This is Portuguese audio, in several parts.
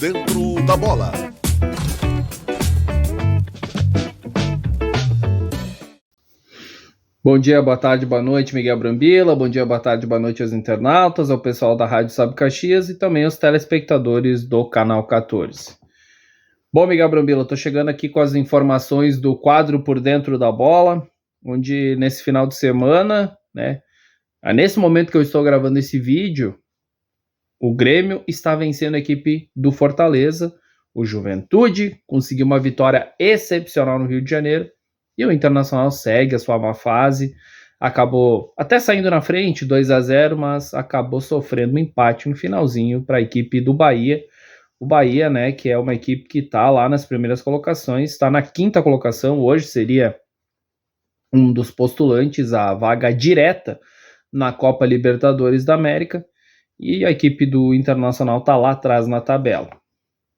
dentro da bola. Bom dia, boa tarde, boa noite, Miguel Brambila. Bom dia, boa tarde, boa noite aos internautas, ao pessoal da Rádio Sabe Caxias e também aos telespectadores do Canal 14. Bom, Miguel Brambila, estou chegando aqui com as informações do quadro Por Dentro da Bola, onde nesse final de semana, nesse momento que eu estou gravando esse vídeo, o Grêmio está vencendo a equipe do Fortaleza, o Juventude conseguiu uma vitória excepcional no Rio de Janeiro, e o Internacional segue a sua má fase, acabou até saindo na frente, 2-0, mas acabou sofrendo um empate no finalzinho para a equipe do Bahia. O Bahia, que é uma equipe que está lá nas primeiras colocações, está na 5ª colocação, hoje seria um dos postulantes à vaga direta na Copa Libertadores da América, e a equipe do Internacional está lá atrás na tabela.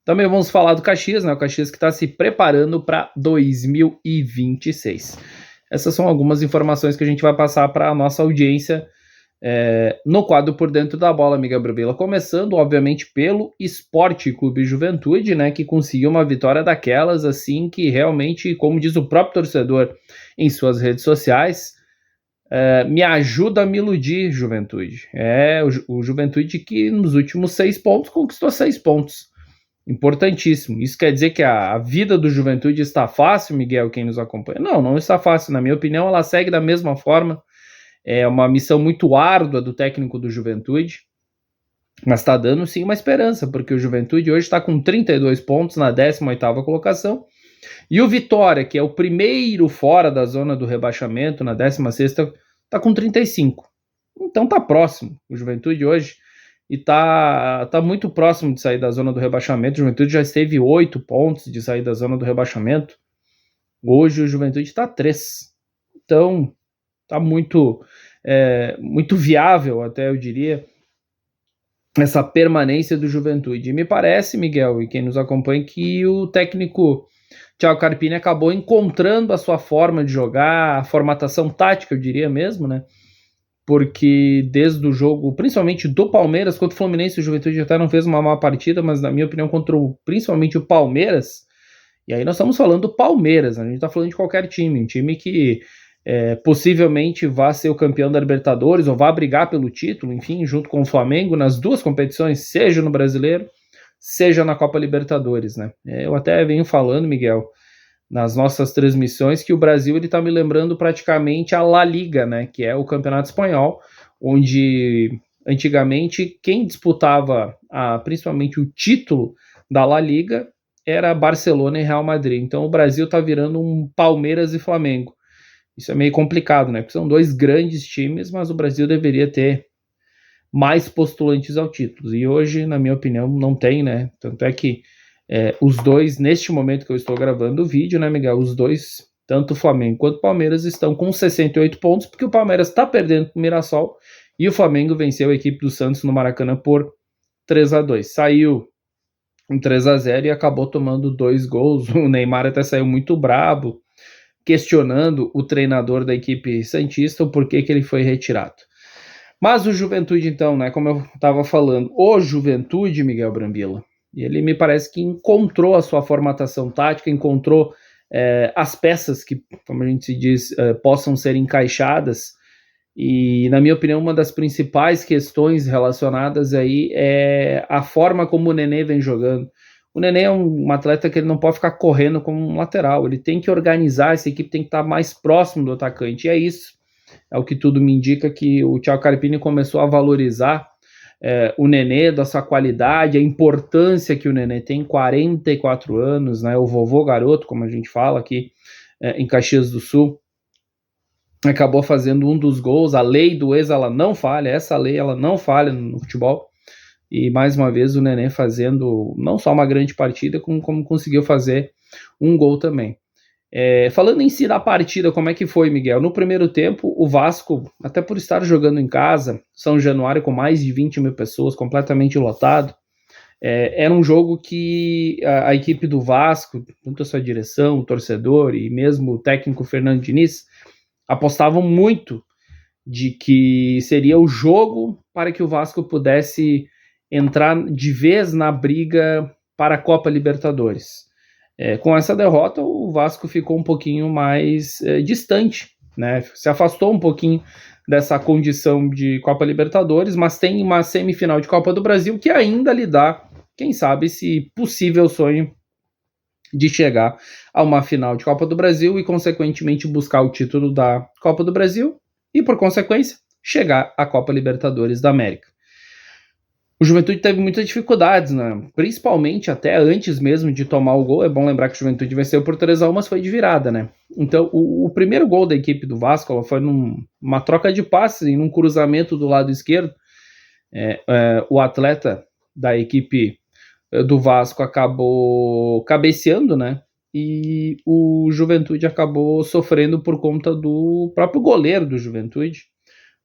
Também vamos falar do Caxias, o Caxias que está se preparando para 2026. Essas são algumas informações que a gente vai passar para a nossa audiência no quadro Por Dentro da Bola, Miguel Brambila. Começando, obviamente, pelo Sport Clube Juventude, que conseguiu uma vitória daquelas, assim, que realmente, como diz o próprio torcedor em suas redes sociais, me ajuda a me iludir, Juventude. O Juventude que nos últimos 6 pontos conquistou 6 pontos. Importantíssimo. Isso quer dizer que a vida do Juventude está fácil, Miguel, quem nos acompanha? Não está fácil. Na minha opinião, ela segue da mesma forma. É uma missão muito árdua do técnico do Juventude, mas está dando sim uma esperança, porque o Juventude hoje está com 32 pontos na 18ª colocação, e o Vitória, que é o primeiro fora da zona do rebaixamento, na 16ª, está com 35. Então está próximo. O Juventude hoje e está muito próximo de sair da zona do rebaixamento. O Juventude já esteve 8 pontos de sair da zona do rebaixamento. Hoje o Juventude está 3. Então está muito viável, até eu diria, essa permanência do Juventude. E me parece, Miguel, e quem nos acompanha, que o técnico Thiago Carpini acabou encontrando a sua forma de jogar, a formatação tática, eu diria mesmo, porque desde o jogo, principalmente do Palmeiras contra o Fluminense, o Juventude até não fez uma má partida, mas na minha opinião principalmente o Palmeiras, e aí nós estamos falando do Palmeiras, a gente está falando de qualquer time, um time que possivelmente vá ser o campeão da Libertadores, ou vá brigar pelo título, enfim, junto com o Flamengo, nas duas competições, seja no Brasileiro, seja na Copa Libertadores, Eu até venho falando, Miguel, nas nossas transmissões, que o Brasil está me lembrando praticamente a La Liga, que é o campeonato espanhol, onde antigamente quem disputava principalmente o título da La Liga era Barcelona e Real Madrid. Então o Brasil está virando um Palmeiras e Flamengo. Isso é meio complicado, porque são dois grandes times, mas o Brasil deveria ter mais postulantes ao título. E hoje, na minha opinião, não tem, Tanto é que os dois, neste momento que eu estou gravando o vídeo, Miguel, os dois, tanto o Flamengo quanto o Palmeiras, estão com 68 pontos, porque o Palmeiras está perdendo para o Mirassol e o Flamengo venceu a equipe do Santos no Maracanã por 3-2. Saiu um 3-0 e acabou tomando 2 gols. O Neymar até saiu muito brabo, questionando o treinador da equipe santista o porquê que ele foi retirado. Mas o Juventude, então, como eu estava falando, o Juventude, Miguel Brambila, ele me parece que encontrou a sua formatação tática, encontrou as peças que, como a gente se diz, possam ser encaixadas, e, na minha opinião, uma das principais questões relacionadas aí é a forma como o Nenê vem jogando. O Nenê é um atleta que ele não pode ficar correndo como um lateral, ele tem que organizar, essa equipe tem que estar mais próximo do atacante, e é isso. É o que tudo me indica, que o Thiago Carpini começou a valorizar o Nenê, da sua qualidade, a importância que o Nenê tem, 44 anos, o vovô garoto, como a gente fala aqui em Caxias do Sul, acabou fazendo um dos gols. A lei do ex, ela não falha, essa lei ela não falha no futebol, e mais uma vez o Nenê fazendo não só uma grande partida, como conseguiu fazer um gol também. Falando em si da partida, como é que foi, Miguel? No primeiro tempo, o Vasco, até por estar jogando em casa, São Januário com mais de 20 mil pessoas, completamente lotado, era um jogo que a equipe do Vasco, tanto a sua direção, o torcedor e mesmo o técnico Fernando Diniz, apostavam muito de que seria o jogo para que o Vasco pudesse entrar de vez na briga para a Copa Libertadores. Com essa derrota, o Vasco ficou um pouquinho mais distante, né? Se afastou um pouquinho dessa condição de Copa Libertadores, mas tem uma semifinal de Copa do Brasil que ainda lhe dá, quem sabe, esse possível sonho de chegar a uma final de Copa do Brasil e, consequentemente, buscar o título da Copa do Brasil e, por consequência, chegar à Copa Libertadores da América. O Juventude teve muitas dificuldades, né? Principalmente até antes mesmo de tomar o gol. É bom lembrar que o Juventude venceu por 3-1, mas foi de virada, né? Então, o primeiro gol da equipe do Vasco foi numa troca de passes e num cruzamento do lado esquerdo. O atleta da equipe do Vasco acabou cabeceando, né? E o Juventude acabou sofrendo por conta do próprio goleiro do Juventude,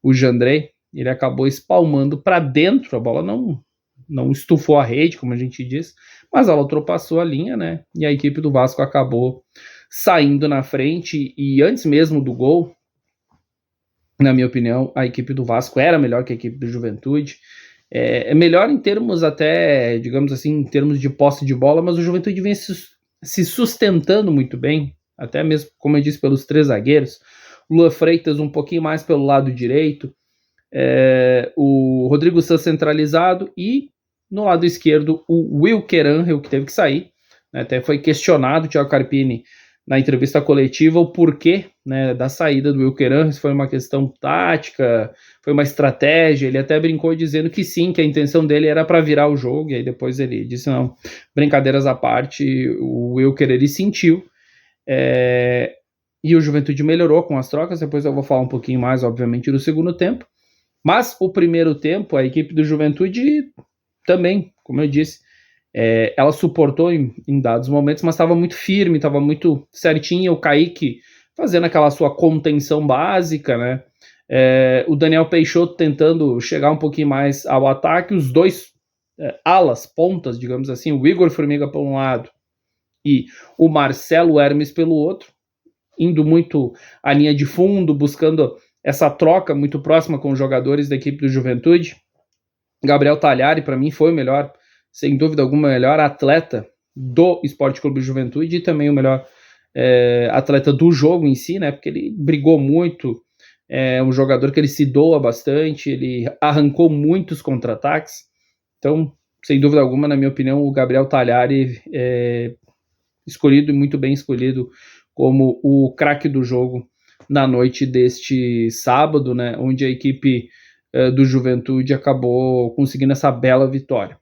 o Jandrei. Ele acabou espalmando para dentro, a bola não estufou a rede, como a gente diz, mas ela ultrapassou a linha, né? E a equipe do Vasco acabou saindo na frente, e antes mesmo do gol, na minha opinião, a equipe do Vasco era melhor que a equipe do Juventude. É melhor em termos até, digamos assim, em termos de posse de bola, mas o Juventude vem se sustentando muito bem, até mesmo, como eu disse, pelos 3 zagueiros. Lua Freitas um pouquinho mais pelo lado direito, o Rodrigo Sanz centralizado e no lado esquerdo o Wilker Angel, que teve que sair, né? Até foi questionado o Thiago Carpini na entrevista coletiva o porquê, né, da saída do Wilker Angel, se foi uma questão tática, foi uma estratégia. Ele até brincou dizendo que sim, que a intenção dele era para virar o jogo, e aí depois ele disse não, brincadeiras à parte, o Wilker ele sentiu, e o Juventude melhorou com as trocas. Depois eu vou falar um pouquinho mais, obviamente, do segundo tempo. Mas o primeiro tempo, a equipe do Juventude também, como eu disse, ela suportou em dados momentos, mas estava muito firme, estava muito certinha. O Kaique fazendo aquela sua contenção básica, né? O Daniel Peixoto tentando chegar um pouquinho mais ao ataque, os dois alas, pontas, digamos assim, o Igor Formiga por um lado e o Marcelo Hermes pelo outro, indo muito à linha de fundo, buscando essa troca muito próxima com os jogadores da equipe do Juventude. Gabriel Talhari, para mim, foi o melhor, sem dúvida alguma, o melhor atleta do Sport Clube Juventude e também o melhor atleta do jogo em si, né? Porque ele brigou muito, é um jogador que ele se doa bastante, ele arrancou muitos contra-ataques. Então, sem dúvida alguma, na minha opinião, o Gabriel Talhari é escolhido e muito bem escolhido como o craque do jogo na noite deste sábado, né, onde a equipe do Juventude acabou conseguindo essa bela vitória.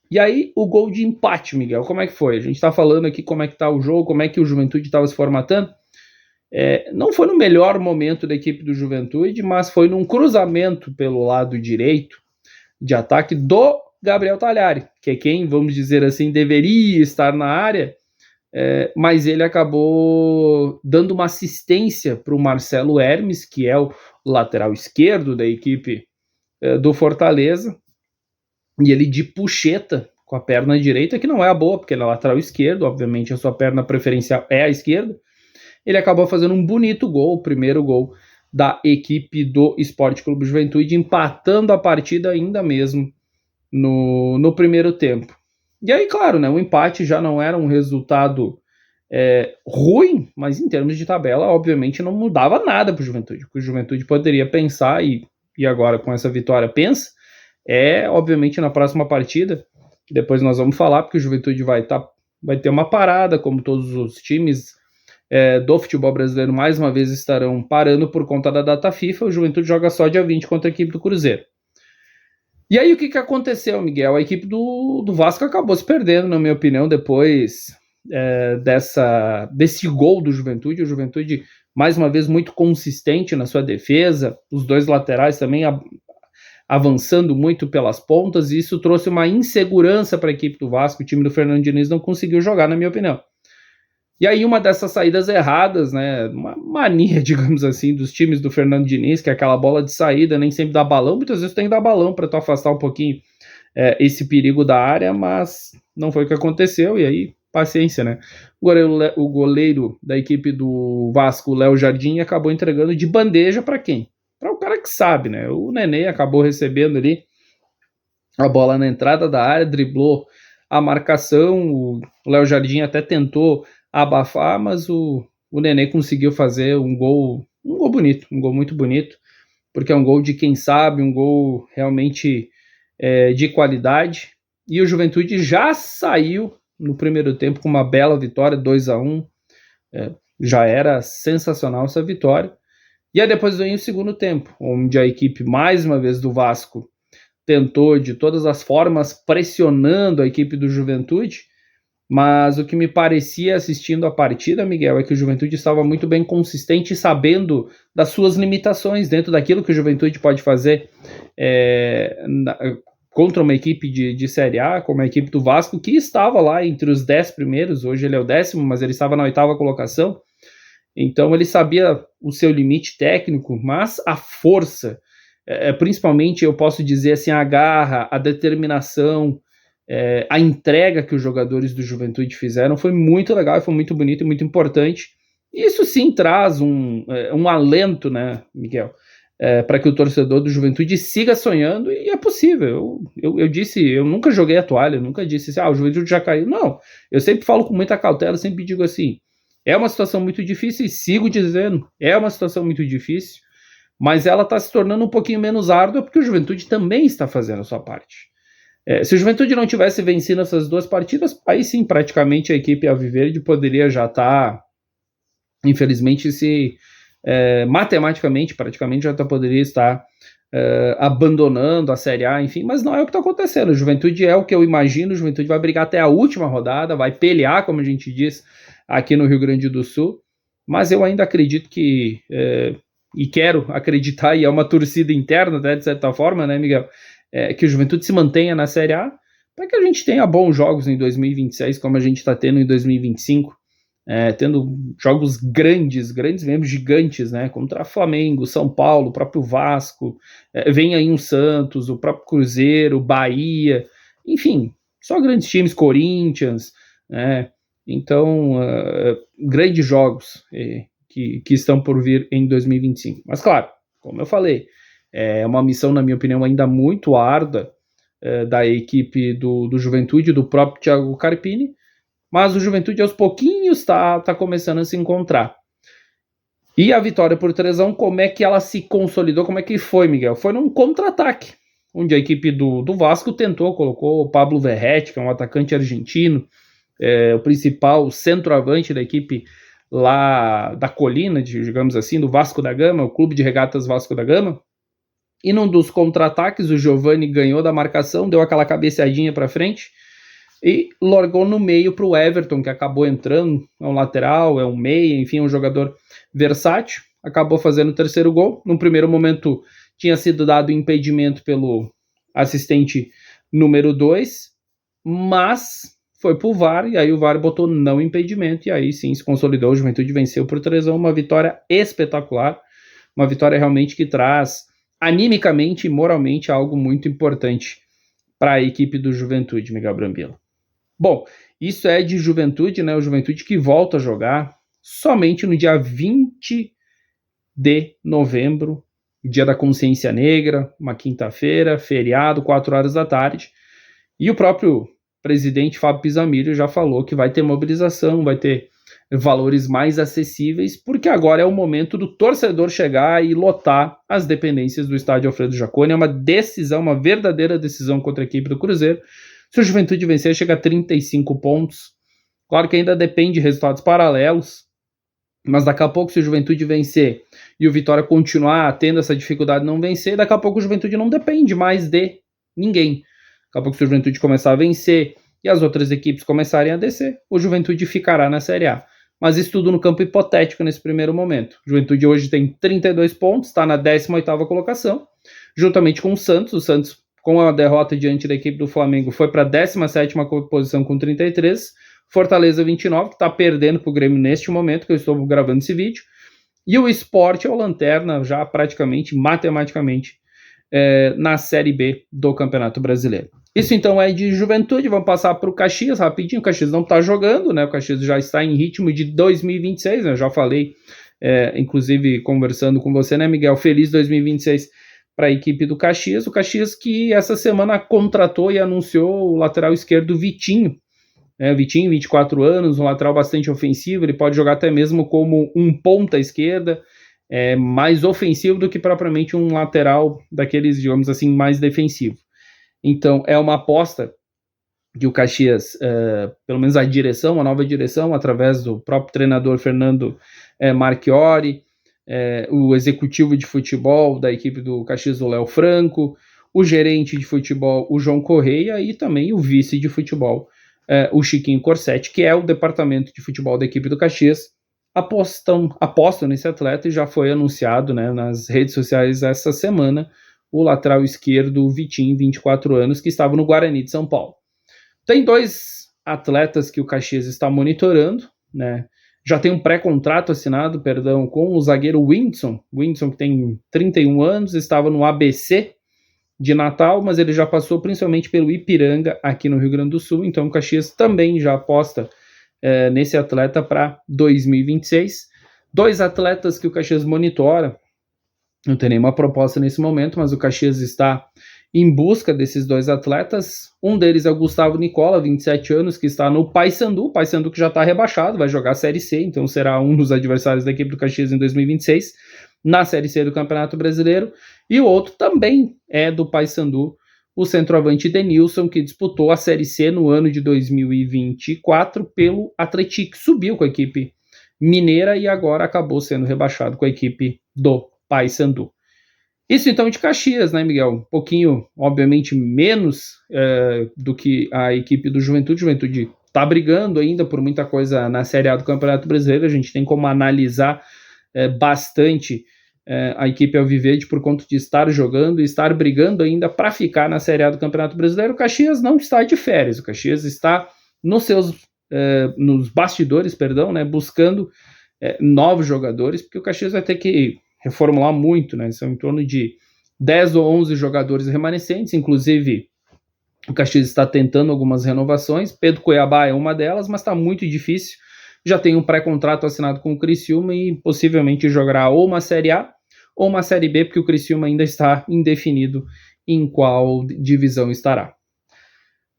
E aí, o gol de empate, Miguel, como é que foi? A gente está falando aqui como é que está o jogo, como é que o Juventude estava se formatando. Não foi no melhor momento da equipe do Juventude, mas foi num cruzamento pelo lado direito de ataque do Gabriel Talhari, que é quem, vamos dizer assim, deveria estar na área, mas ele acabou dando uma assistência para o Marcelo Hermes, que é o lateral esquerdo da equipe do Fortaleza, e ele de puxeta com a perna direita, que não é a boa, porque ele é lateral esquerdo, obviamente a sua perna preferencial é a esquerda. Ele acabou fazendo um bonito gol, o primeiro gol da equipe do Sport Clube Juventude, empatando a partida ainda mesmo no primeiro tempo. E aí, claro, né, o empate já não era um resultado ruim, mas em termos de tabela, obviamente, não mudava nada para o Juventude. O que o Juventude poderia pensar, e agora com essa vitória pensa, obviamente, na próxima partida, que depois nós vamos falar, porque o Juventude vai ter uma parada, como todos os times do futebol brasileiro, mais uma vez estarão parando por conta da data FIFA. O Juventude joga só dia 20 contra a equipe do Cruzeiro. E aí, o que aconteceu, Miguel? A equipe do Vasco acabou se perdendo, na minha opinião, depois desse gol do Juventude. O Juventude, mais uma vez, muito consistente na sua defesa, os dois laterais também avançando muito pelas pontas, e isso trouxe uma insegurança para a equipe do Vasco. O time do Fernando Diniz não conseguiu jogar, na minha opinião. E aí, uma dessas saídas erradas, né, uma mania, digamos assim, dos times do Fernando Diniz, que é aquela bola de saída, nem sempre dá balão, muitas vezes tem que dar balão para tu afastar um pouquinho esse perigo da área, mas não foi o que aconteceu, e aí, paciência, né. O goleiro da equipe do Vasco, Léo Jardim, acabou entregando de bandeja para quem? Para o cara que sabe, né, o Nenê acabou recebendo ali a bola na entrada da área, driblou a marcação, o Léo Jardim até tentou abafar, mas o Nenê conseguiu fazer um gol bonito, um gol muito bonito, porque é um gol de quem sabe, um gol realmente de qualidade, e o Juventude já saiu no primeiro tempo com uma bela vitória, 2-1, já era sensacional essa vitória, e aí depois vem o segundo tempo, onde a equipe, mais uma vez, do Vasco, tentou de todas as formas, pressionando a equipe do Juventude, mas o que me parecia assistindo a partida, Miguel, é que o Juventude estava muito bem consistente, sabendo das suas limitações dentro daquilo que o Juventude pode fazer contra uma equipe de Série A, como a equipe do Vasco, que estava lá entre os 10 primeiros, hoje ele é o 10º, mas ele estava na 8ª colocação, então ele sabia o seu limite técnico, mas a força, principalmente eu posso dizer assim, a garra, a determinação, a entrega que os jogadores do Juventude fizeram foi muito legal, foi muito bonito e muito importante. Isso sim traz um alento, né, Miguel, para que o torcedor do Juventude siga sonhando, e é possível. Eu disse, eu nunca joguei a toalha, eu nunca disse assim, o Juventude já caiu. Não, eu sempre falo com muita cautela, sempre digo assim, é uma situação muito difícil, e sigo dizendo, é uma situação muito difícil, mas ela está se tornando um pouquinho menos árdua, porque o Juventude também está fazendo a sua parte. Se o Juventude não tivesse vencido essas duas partidas, aí sim, praticamente a equipe Alviverde poderia já estar, infelizmente, matematicamente, praticamente já poderia estar abandonando a Série A, enfim, mas não é o que está acontecendo. O Juventude é o que eu imagino, o Juventude vai brigar até a última rodada, vai pelear, como a gente diz, aqui no Rio Grande do Sul, mas eu ainda acredito que, e quero acreditar, e é uma torcida interna, até de certa forma, né, Miguel, que o Juventude se mantenha na Série A, para que a gente tenha bons jogos em 2026, como a gente está tendo em 2025, tendo jogos grandes mesmo, gigantes, né, contra Flamengo, São Paulo, o próprio Vasco, vem aí um Santos, o próprio Cruzeiro, Bahia, enfim, só grandes times, Corinthians, né, então, grandes jogos que estão por vir em 2025. Mas claro, como eu falei, é uma missão, na minha opinião, ainda muito árdua da equipe do Juventude, do próprio Thiago Carpini, mas o Juventude aos pouquinhos está começando a se encontrar. E a vitória por 3-1, como é que ela se consolidou? Como é que foi, Miguel? Foi num contra-ataque, onde a equipe do Vasco colocou o Pablo Verratti, que é um atacante argentino, o principal centroavante da equipe lá da colina, digamos assim, do Vasco da Gama, o Clube de Regatas Vasco da Gama. E num dos contra-ataques, o Giovani ganhou da marcação, deu aquela cabeceadinha para frente e largou no meio para o Everton, que acabou entrando, é um lateral, é um meia, enfim, um jogador versátil, acabou fazendo o terceiro gol. No primeiro momento tinha sido dado impedimento pelo assistente número 2, mas foi pro VAR, e aí o VAR botou não impedimento, e aí sim se consolidou, o Juventude venceu por 3-1, uma vitória espetacular, uma vitória realmente que traz animicamente e moralmente algo muito importante para a equipe do Juventude, Miguel Brambila. Bom, isso é de Juventude, né? O Juventude que volta a jogar somente no dia 20 de novembro, dia da Consciência Negra, uma quinta-feira, feriado, 4 horas da tarde, e o próprio presidente Fábio Pisamilho já falou que vai ter mobilização, vai ter valores mais acessíveis, porque agora é o momento do torcedor chegar e lotar as dependências do estádio Alfredo Jaconi. É uma decisão, uma verdadeira decisão contra a equipe do Cruzeiro. Se o Juventude vencer, chega a 35 pontos. Claro que ainda depende de resultados paralelos, mas daqui a pouco, se o Juventude vencer e o Vitória continuar tendo essa dificuldade de não vencer, daqui a pouco o Juventude não depende mais de ninguém. Daqui a pouco, se o Juventude começar a vencer e as outras equipes começarem a descer, o Juventude ficará na Série A. Mas isso tudo no campo hipotético nesse primeiro momento. O Juventude hoje tem 32 pontos, está na 18ª colocação, juntamente com o Santos. O Santos, com a derrota diante da equipe do Flamengo, foi para a 17ª posição com 33. Fortaleza 29, que está perdendo para o Grêmio neste momento, que eu estou gravando esse vídeo. E o Sport é o lanterna, já praticamente, matematicamente, na Série B do Campeonato Brasileiro. Isso então é de Juventude. Vamos passar para o Caxias rapidinho. O Caxias não está jogando, né? O Caxias já está em ritmo de 2026, né? Eu já falei, inclusive conversando com você, né, Miguel? Feliz 2026 para a equipe do Caxias. O Caxias que essa semana contratou e anunciou o lateral esquerdo Vitinho. Vitinho, 24 anos, um lateral bastante ofensivo, ele pode jogar até mesmo como um ponta esquerda, mais ofensivo do que propriamente um lateral daqueles, digamos assim, mais defensivo. Então, é uma aposta que o Caxias, pelo menos a nova direção, através do próprio treinador Fernando Marchiori, o executivo de futebol da equipe do Caxias, o Léo Franco, o gerente de futebol, o João Correia, e também o vice de futebol, o Chiquinho Corsetti, que é o departamento de futebol da equipe do Caxias, apostam nesse atleta, e já foi anunciado, né, nas redes sociais essa semana, o lateral esquerdo Vitinho, 24 anos, que estava no Guarani de São Paulo. Tem 2 atletas que o Caxias está monitorando, né? Já tem um pré-contrato assinado, com o zagueiro Whindersson, que tem 31 anos, estava no ABC de Natal, mas ele já passou principalmente pelo Ipiranga aqui no Rio Grande do Sul, então o Caxias também já aposta nesse atleta para 2026. 2 atletas que o Caxias monitora, não tem nenhuma proposta nesse momento, mas o Caxias está em busca desses 2 atletas. Um deles é o Gustavo Nicola, 27 anos, que está no Paysandu que já está rebaixado, vai jogar a Série C, então será um dos adversários da equipe do Caxias em 2026, na Série C do Campeonato Brasileiro. E o outro também é do Paysandu, o centroavante Denilson, que disputou a Série C no ano de 2024 pelo Atlético, subiu com a equipe mineira e agora acabou sendo rebaixado com a equipe do Paysandu. Isso então de Caxias, né, Miguel? Um pouquinho, obviamente, menos do que a equipe do Juventude. Juventude está brigando ainda por muita coisa na Série A do Campeonato Brasileiro. A gente tem como analisar bastante a equipe Alviverde por conta de estar jogando e estar brigando ainda para ficar na Série A do Campeonato Brasileiro. O Caxias não está de férias. O Caxias está nos bastidores, né, buscando novos jogadores, porque o Caxias vai ter que reformular muito, né? São em torno de 10 ou 11 jogadores remanescentes, inclusive o Caxias está tentando algumas renovações. Pedro Cuiabá é uma delas, mas está muito difícil. Já tem um pré-contrato assinado com o Criciúma e possivelmente jogará ou uma Série A ou uma Série B, porque o Criciúma ainda está indefinido em qual divisão estará.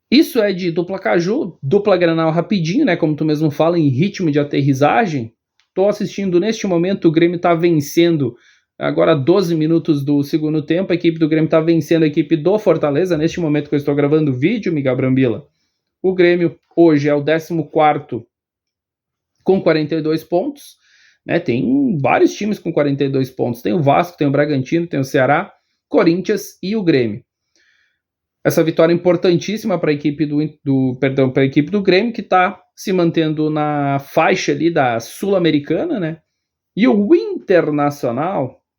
Isso é de dupla Caju, dupla Granal rapidinho, né? Como tu mesmo fala, em ritmo de aterrissagem. Estou assistindo neste momento, o Grêmio está vencendo, agora 12 minutos do segundo tempo, a equipe do Grêmio está vencendo a equipe do Fortaleza, neste momento que eu estou gravando o vídeo, Miguel Brambila. O Grêmio hoje é o 14º com 42 pontos, né? Tem vários times com 42 pontos, tem o Vasco, tem o Bragantino, tem o Ceará, Corinthians e o Grêmio. Essa vitória importantíssima para a equipe para a equipe do Grêmio, que está se mantendo na faixa ali da Sul-Americana, né? E o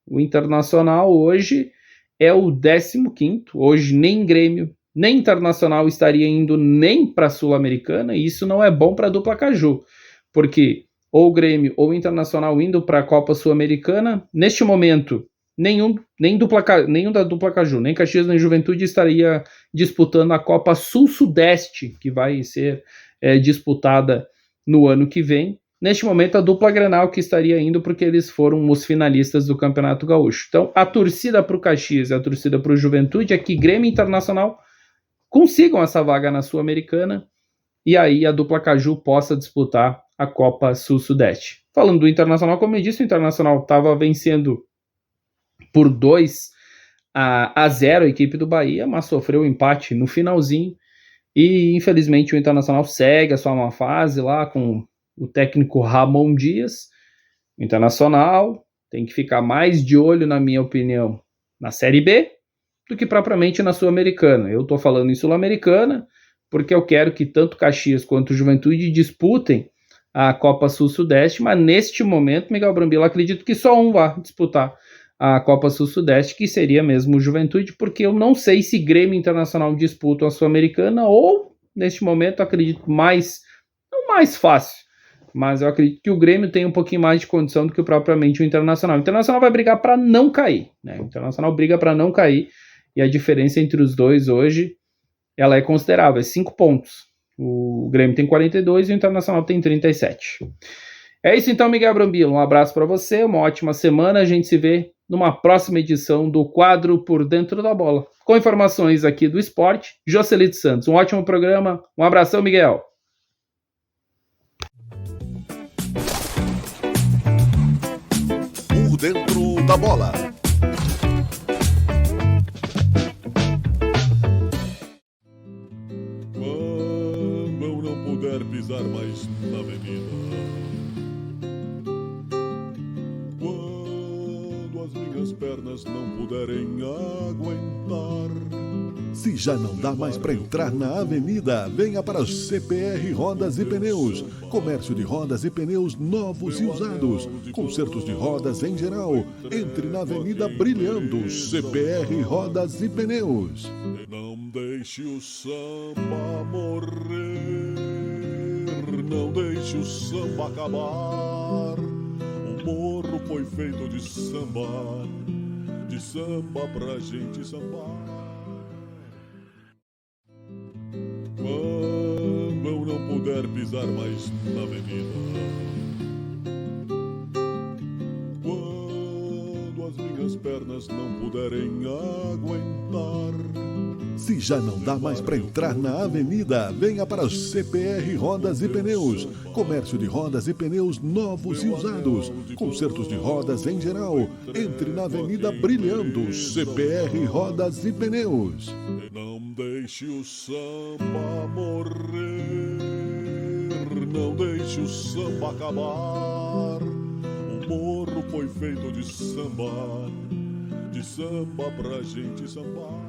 Internacional hoje é o 15º, hoje nem Grêmio, nem Internacional estaria indo nem para a Sul-Americana, e isso não é bom para a dupla Caju, porque ou o Grêmio ou o Internacional indo para a Copa Sul-Americana, neste momento, nenhum da dupla Caju, nem Caxias nem Juventude estaria disputando a Copa Sul-Sudeste, que vai ser disputada no ano que vem. Neste momento, a dupla Grenal que estaria indo, porque eles foram os finalistas do Campeonato Gaúcho. Então, a torcida para o Caxias e a torcida para o Juventude é que Grêmio e Internacional consigam essa vaga na Sul-Americana e aí a dupla Caju possa disputar a Copa Sul-Sudeste. Falando do Internacional, como eu disse, o Internacional estava vencendo por 2-0 a equipe do Bahia, mas sofreu um empate no finalzinho e infelizmente o Internacional segue a sua má fase lá com o técnico Ramon Dias. O Internacional tem que ficar mais de olho, na minha opinião, na Série B do que propriamente na Sul-Americana. Eu estou falando em Sul-Americana porque eu quero que tanto Caxias quanto Juventude disputem a Copa Sul-Sudeste, mas neste momento, Miguel Brambila, acredito que só um vai disputar a Copa Sul-Sudeste, que seria mesmo o Juventude, porque eu não sei se Grêmio e Internacional disputam a Sul-Americana ou, neste momento, acredito não mais fácil, mas eu acredito que o Grêmio tem um pouquinho mais de condição do que propriamente o Internacional. O Internacional vai brigar para não cair, né? O Internacional briga para não cair e a diferença entre os dois hoje ela é considerável, é 5 pontos. O Grêmio tem 42 e o Internacional tem 37. É isso então, Miguel Brambila. Um abraço para você, uma ótima semana. A gente se vê numa próxima edição do quadro Por Dentro da Bola. Com informações aqui do esporte, Jocelito Santos. Um ótimo programa, um abração, Miguel. Por Dentro da Bola. Quando eu não puder pisar mais na avenida, quando as minhas pernas não puderem aguentar. Se já não dá mais para entrar na avenida, venha para CPR Rodas e Pneus. Comércio de rodas e pneus novos e usados. Consertos de rodas em geral. Entre na avenida brilhando. CPR Rodas e Pneus. E não deixe o samba morrer, não deixe o samba acabar. O morro foi feito de samba pra gente sambar. Quando eu não puder pisar mais na avenida, quando as minhas pernas não puderem aguentar. Se já não dá mais para entrar na avenida, venha para CPR Rodas e Pneus. Comércio de rodas e pneus novos e usados. Consertos de rodas em geral. Entre na avenida brilhando. CPR Rodas e Pneus. E não deixe o samba morrer, não deixe o samba acabar. O morro foi feito de samba pra gente sambar.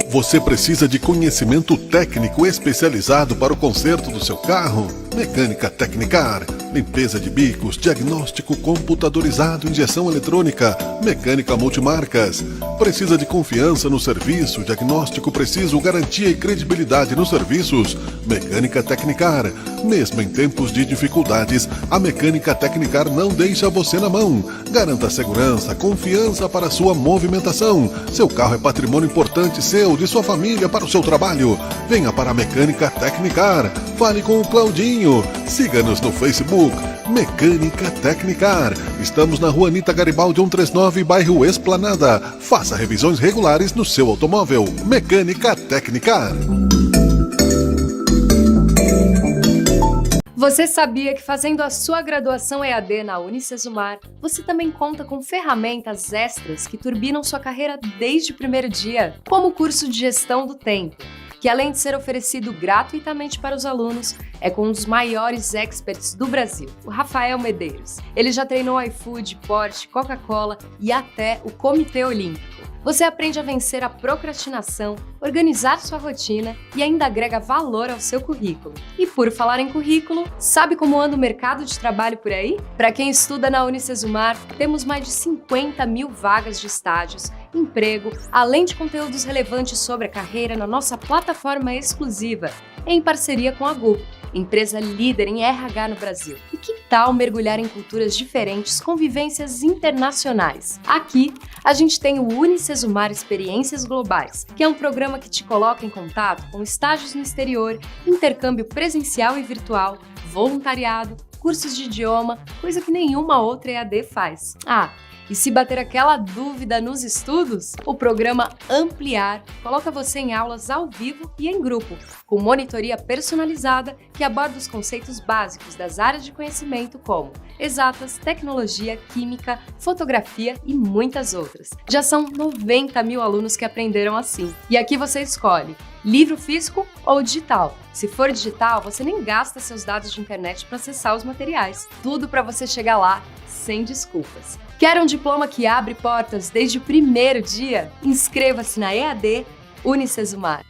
Você precisa de conhecimento técnico especializado para o conserto do seu carro? Mecânica Tecnicar, limpeza de bicos, diagnóstico computadorizado, injeção eletrônica, mecânica multimarcas. Precisa de confiança no serviço, diagnóstico preciso, garantia e credibilidade nos serviços? Mecânica Tecnicar. Mesmo em tempos de dificuldades, a Mecânica Tecnicar não deixa você na mão. Garanta segurança, confiança para sua movimentação. Seu carro é patrimônio importante seu, de sua família, para o seu trabalho. Venha para a Mecânica Tecnicar. Fale com o Claudinho. Siga-nos no Facebook, Mecânica Tecnicar. Estamos na Rua Anita Garibaldi 139, bairro Esplanada. Faça revisões regulares no seu automóvel. Mecânica Tecnicar. Você sabia que fazendo a sua graduação EAD na Unicesumar, você também conta com ferramentas extras que turbinam sua carreira desde o primeiro dia, como o curso de Gestão do Tempo, que além de ser oferecido gratuitamente para os alunos, é com um dos maiores experts do Brasil, o Rafael Medeiros. Ele já treinou iFood, Porsche, Coca-Cola e até o Comitê Olímpico. Você aprende a vencer a procrastinação, organizar sua rotina e ainda agrega valor ao seu currículo. E por falar em currículo, sabe como anda o mercado de trabalho por aí? Para quem estuda na Unicesumar, temos mais de 50 mil vagas de estágios, emprego, além de conteúdos relevantes sobre a carreira na nossa plataforma exclusiva, em parceria com a GUP, empresa líder em RH no Brasil. E que tal mergulhar em culturas diferentes com vivências internacionais? Aqui, a gente tem o Unicesumar Experiências Globais, que é um programa que te coloca em contato com estágios no exterior, intercâmbio presencial e virtual, voluntariado, cursos de idioma, coisa que nenhuma outra EAD faz. E se bater aquela dúvida nos estudos, o programa Ampliar coloca você em aulas ao vivo e em grupo, com monitoria personalizada que aborda os conceitos básicos das áreas de conhecimento como exatas, tecnologia, química, fotografia e muitas outras. Já são 90 mil alunos que aprenderam assim. E aqui você escolhe livro físico ou digital. Se for digital, você nem gasta seus dados de internet para acessar os materiais. Tudo para você chegar lá sem desculpas. Quer um diploma que abre portas desde o primeiro dia? Inscreva-se na EAD Unicesumar.